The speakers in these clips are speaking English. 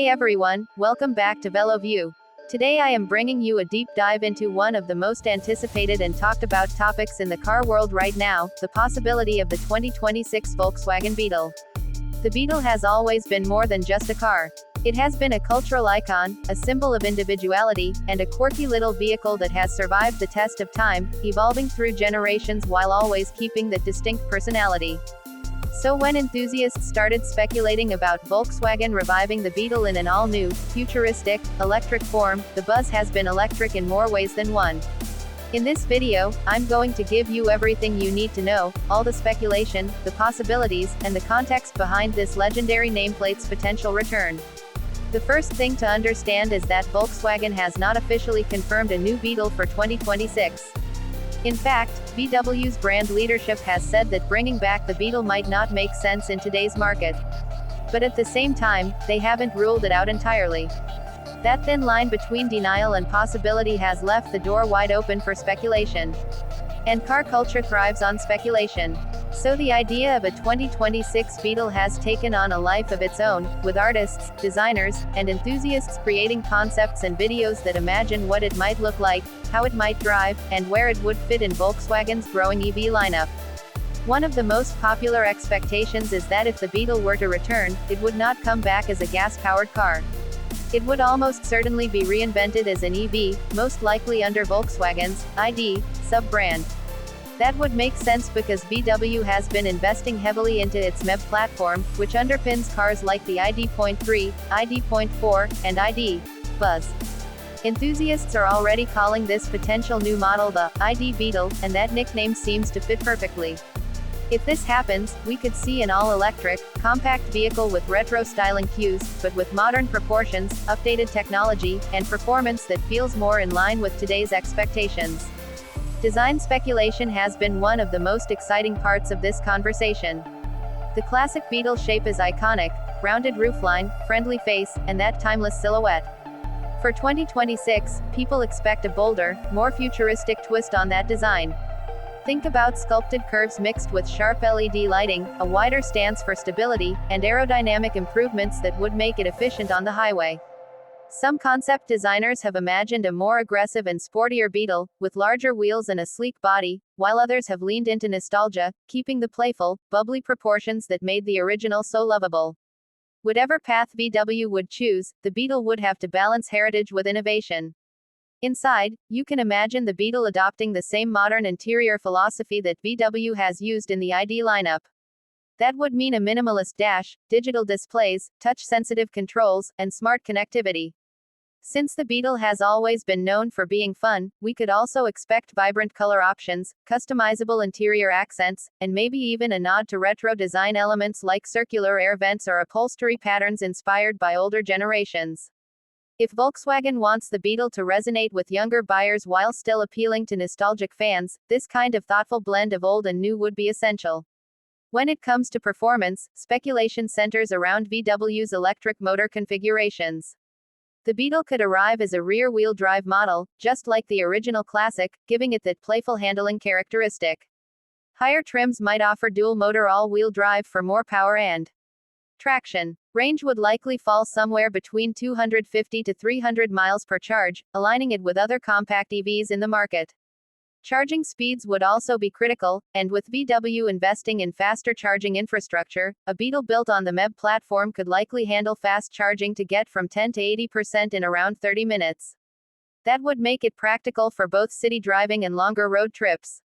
Hey everyone, welcome back to VW. Today I am bringing you a deep dive into one of the most anticipated and talked about topics in the car world right now, the possibility of the 2026 Volkswagen Beetle. The Beetle has always been more than just a car. It has been a cultural icon, a symbol of individuality, and a quirky little vehicle that has survived the test of time, evolving through generations while always keeping that distinct personality. So when enthusiasts started speculating about Volkswagen reviving the Beetle in an all-new, futuristic, electric form, the buzz has been electric in more ways than one. In this video, I'm going to give you everything you need to know, all the speculation, the possibilities, and the context behind this legendary nameplate's potential return. The first thing to understand is that Volkswagen has not officially confirmed a new Beetle for 2026. In fact, VW's brand leadership has said that bringing back the Beetle might not make sense in today's market. But at the same time, they haven't ruled it out entirely. That thin line between denial and possibility has left the door wide open for speculation. And car culture thrives on speculation. So the idea of a 2026 Beetle has taken on a life of its own, with artists, designers, and enthusiasts creating concepts and videos that imagine what it might look like, how it might drive, and where it would fit in Volkswagen's growing EV lineup. One of the most popular expectations is that if the Beetle were to return, it would not come back as a gas-powered car. It would almost certainly be reinvented as an EV, most likely under Volkswagen's ID sub-brand. That would make sense because VW has been investing heavily into its MEB platform, which underpins cars like the ID.3, ID.4, and ID Buzz. Enthusiasts are already calling this potential new model the ID Beetle, and that nickname seems to fit perfectly. If this happens, we could see an all-electric, compact vehicle with retro styling cues, but with modern proportions, updated technology, and performance that feels more in line with today's expectations. Design speculation has been one of the most exciting parts of this conversation. The classic Beetle shape is iconic: rounded roofline, friendly face, and that timeless silhouette. For 2026, people expect a bolder, more futuristic twist on that design. Think about sculpted curves mixed with sharp LED lighting, a wider stance for stability, and aerodynamic improvements that would make it efficient on the highway. Some concept designers have imagined a more aggressive and sportier Beetle, with larger wheels and a sleek body, while others have leaned into nostalgia, keeping the playful, bubbly proportions that made the original so lovable. Whatever path VW would choose, the Beetle would have to balance heritage with innovation. Inside, you can imagine the Beetle adopting the same modern interior philosophy that VW has used in the ID lineup. That would mean a minimalist dash, digital displays, touch-sensitive controls, and smart connectivity. Since the Beetle has always been known for being fun, we could also expect vibrant color options, customizable interior accents, and maybe even a nod to retro design elements like circular air vents or upholstery patterns inspired by older generations. If Volkswagen wants the Beetle to resonate with younger buyers while still appealing to nostalgic fans, this kind of thoughtful blend of old and new would be essential. When it comes to performance, speculation centers around VW's electric motor configurations. The Beetle could arrive as a rear-wheel drive model, just like the original classic, giving it that playful handling characteristic. Higher trims might offer dual-motor all-wheel drive for more power and traction. Range would likely fall somewhere between 250 to 300 miles per charge, aligning it with other compact EVs in the market. Charging speeds would also be critical, and with VW investing in faster charging infrastructure, a Beetle built on the MEB platform could likely handle fast charging to get from 10 to 80% in around 30 minutes. That would make it practical for both city driving and longer road trips.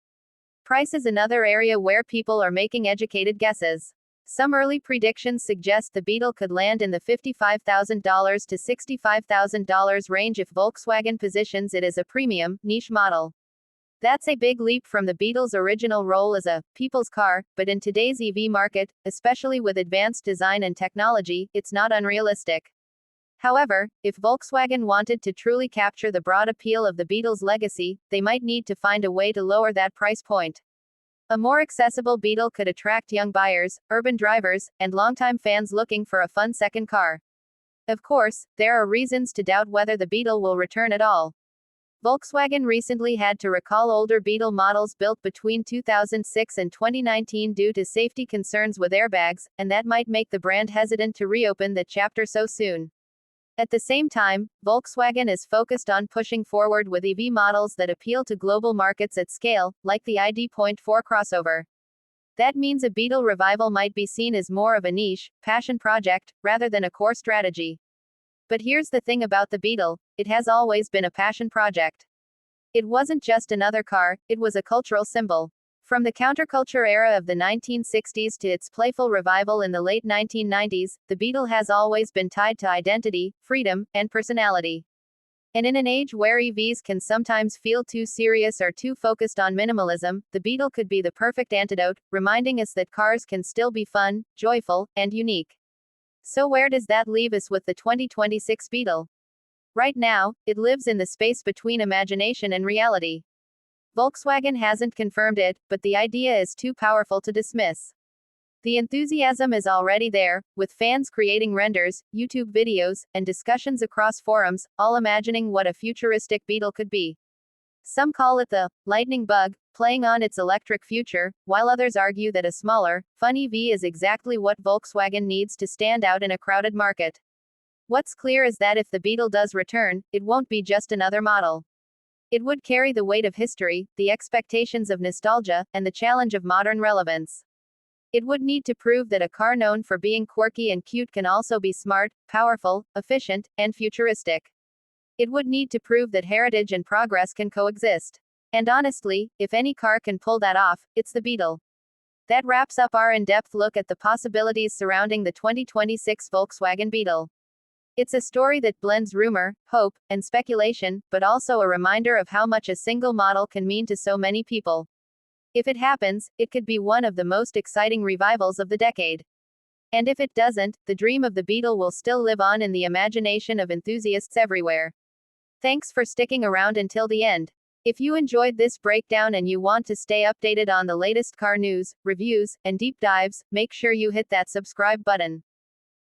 Price is another area where people are making educated guesses. Some early predictions suggest the Beetle could land in the $55,000 to $65,000 range if Volkswagen positions it as a premium, niche model. That's a big leap from the Beetle's original role as a people's car, but in today's EV market, especially with advanced design and technology, it's not unrealistic. However, if Volkswagen wanted to truly capture the broad appeal of the Beetle's legacy, they might need to find a way to lower that price point. A more accessible Beetle could attract young buyers, urban drivers, and longtime fans looking for a fun second car. Of course, there are reasons to doubt whether the Beetle will return at all. Volkswagen recently had to recall older Beetle models built between 2006 and 2019 due to safety concerns with airbags, and that might make the brand hesitant to reopen that chapter so soon. At the same time, Volkswagen is focused on pushing forward with EV models that appeal to global markets at scale, like the ID.4 crossover. That means a Beetle revival might be seen as more of a niche, passion project, rather than a core strategy. But here's the thing about the Beetle, it has always been a passion project. It wasn't just another car, it was a cultural symbol. From the counterculture era of the 1960s to its playful revival in the late 1990s, the Beetle has always been tied to identity, freedom, and personality. And in an age where EVs can sometimes feel too serious or too focused on minimalism, the Beetle could be the perfect antidote, reminding us that cars can still be fun, joyful, and unique. So where does that leave us with the 2026 Beetle? Right now, it lives in the space between imagination and reality. Volkswagen hasn't confirmed it, but the idea is too powerful to dismiss. The enthusiasm is already there, with fans creating renders, YouTube videos, and discussions across forums, all imagining what a futuristic Beetle could be. Some call it the lightning bug, playing on its electric future, while others argue that a smaller, fun EV is exactly what Volkswagen needs to stand out in a crowded market. What's clear is that if the Beetle does return, it won't be just another model. It would carry the weight of history, the expectations of nostalgia, and the challenge of modern relevance. It would need to prove that a car known for being quirky and cute can also be smart, powerful, efficient, and futuristic. It would need to prove that heritage and progress can coexist. And honestly, if any car can pull that off, it's the Beetle. That wraps up our in-depth look at the possibilities surrounding the 2026 Volkswagen Beetle. It's a story that blends rumor, hope, and speculation, but also a reminder of how much a single model can mean to so many people. If it happens, it could be one of the most exciting revivals of the decade. And if it doesn't, the dream of the Beetle will still live on in the imagination of enthusiasts everywhere. Thanks for sticking around until the end. If you enjoyed this breakdown and you want to stay updated on the latest car news, reviews, and deep dives, make sure you hit that subscribe button.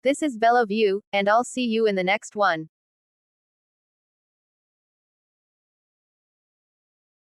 This is VW, and I'll see you in the next one.